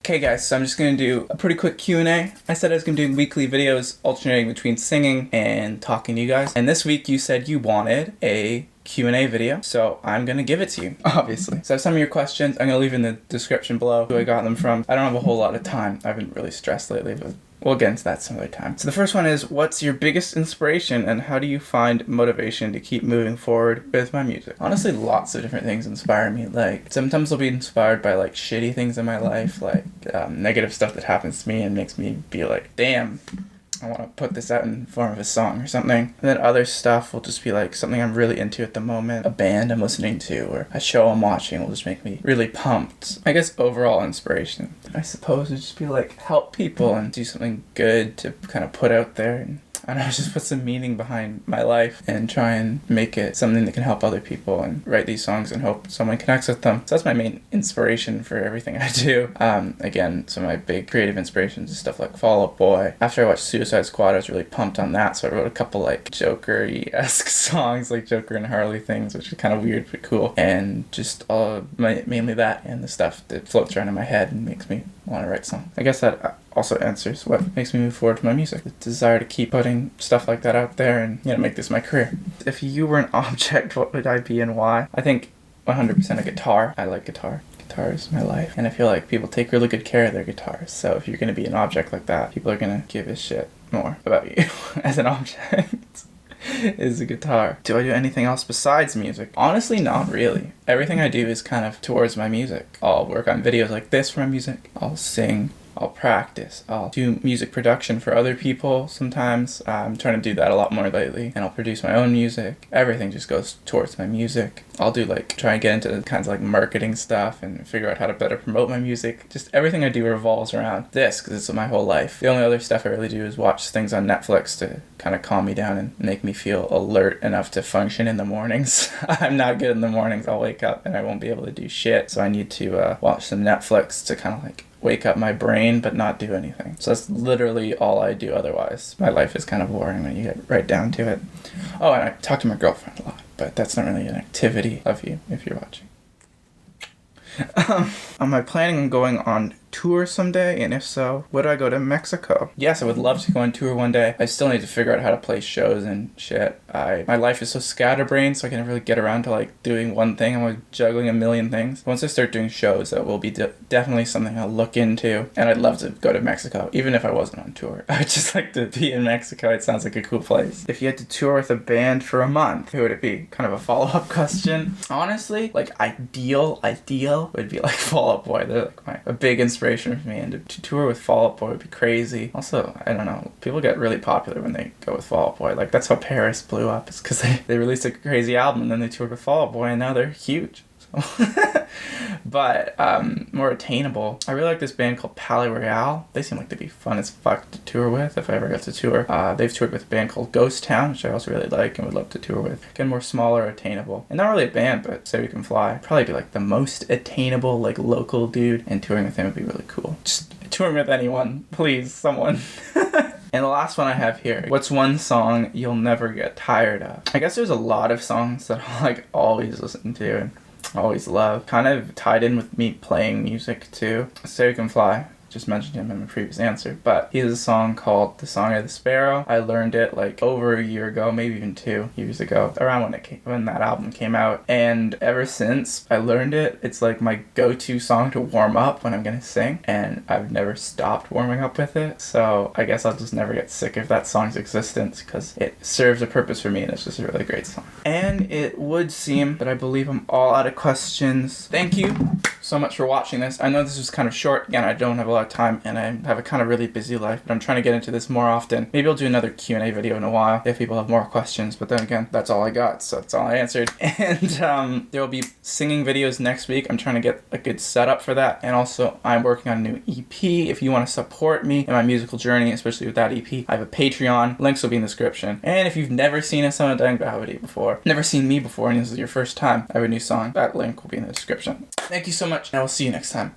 Okay guys, so I'm just going to do a pretty quick Q&A. I said I was going to do weekly videos alternating between singing and talking to you guys. And this week you said you wanted a Q&A video, so I'm going to give it to you, obviously. So some of your questions, I'm going to leave in the description below who I got them from. I don't have a whole lot of time. I've been really stressed lately, but we'll get into that some other time. So the first one is, what's your biggest inspiration and how do you find motivation to keep moving forward with my music? Honestly, lots of different things inspire me. Like, sometimes I'll be inspired by like shitty things in my life, like negative stuff that happens to me and makes me be like, damn, I want to put this out in the form of a song or something. And then other stuff will just be like something I'm really into at the moment, a band I'm listening to, or a show I'm watching will just make me really pumped. I guess overall inspiration, I suppose, would just be like help people and do something good to kind of put out there and I don't know, just put some meaning behind my life and try and make it something that can help other people and write these songs and hope someone connects with them. So that's my main inspiration for everything I do. Again, some of my big creative inspirations is stuff like Fall Out Boy. After I watched Suicide Squad, I was really pumped on that, so I wrote a couple like Joker-esque songs, like Joker and Harley things, which are kind of weird but cool. And just mainly that and the stuff that floats around in my head and makes me want to write songs. I guess that also answers what makes me move forward with my music. The desire to keep putting stuff like that out there and, make this my career. If you were an object, what would I be and why? I think 100% a guitar. I like guitar. Guitar is my life. And I feel like people take really good care of their guitars. So if you're going to be an object like that, people are going to give a shit more about you as an object. Is a guitar. Do I do anything else besides music? Honestly, not really. Everything I do is kind of towards my music. I'll work on videos like this for my music. I'll sing. I'll practice. I'll do music production for other people sometimes. I'm trying to do that a lot more lately. And I'll produce my own music. Everything just goes towards my music. I'll do try and get into kinds of like marketing stuff and figure out how to better promote my music. Just everything I do revolves around this because it's my whole life. The only other stuff I really do is watch things on Netflix to kind of calm me down and make me feel alert enough to function in the mornings. I'm not good in the mornings. I'll wake up and I won't be able to do shit. So I need to watch some Netflix to kind of wake up my brain but not do anything. So that's literally all I do otherwise. My life is kind of boring when you get right down to it. Oh, and I talk to my girlfriend a lot, but that's not really an activity. Love you if you're watching. Am I planning on going on tour someday? And if so, would I go to Mexico? Yes, I would love to go on tour one day. I still need to figure out how to play shows and shit. My life is so scatterbrained, so I can never really get around to doing one thing. I'm juggling a million things. Once I start doing shows, that will be definitely something I'll look into. And I'd love to go to Mexico, even if I wasn't on tour. I'd just like to be in Mexico. It sounds like a cool place. If you had to tour with a band for a month, who would it be? Kind of a follow-up question. Honestly, ideal would be Fall Out Boy. They're a big inspiration for me, and to tour with Fall Out Boy would be crazy. Also, I don't know, people get really popular when they go with Fall Out Boy. That's how Paris blew up. It's because they released a crazy album and then they toured with Fall Out Boy and now they're huge. But more attainable, I really like this band called Palais Royale. They seem like they'd be fun as fuck to tour with if I ever got to tour. They've toured with a band called Ghost Town, which I also really like and would love to tour with. Again, more smaller, attainable, and not really a band, but Say We Can Fly. Probably be the most attainable local dude, and touring with him would be really cool. Just touring with anyone, please, someone. And the last one I have here, what's one song you'll never get tired of? I guess there's a lot of songs that I'll always listen to and always love. Kind of tied in with me playing music too. Say We Can Fly. Just mentioned him in my previous answer, but he has a song called The Song of the Sparrow. I learned it over a year ago, maybe even 2 years ago, around when that album came out, and ever since I learned it, it's my go-to song to warm up when I'm gonna sing, and I've never stopped warming up with it, so I guess I'll just never get sick of that song's existence because it serves a purpose for me and it's just a really great song. And it would seem that I believe I'm all out of questions. Thank you so much for watching this. I know this was kind of short. Again, I don't have a lot of time and I have a kind of really busy life, but I'm trying to get into this more often. Maybe I'll do another Q&A video in a while if people have more questions, but then again, that's all I got, so that's all I answered. And there will be singing videos next week. I'm trying to get a good setup for that, and also I'm working on a new EP. If you want to support me in my musical journey, especially with that EP, I have a Patreon. Links will be in the description. And if you've never seen a SomeUndyingVow video before, never seen me before, and this is your first time, I have a new song. That link will be in the description. Thank you so much, and I will see you next time.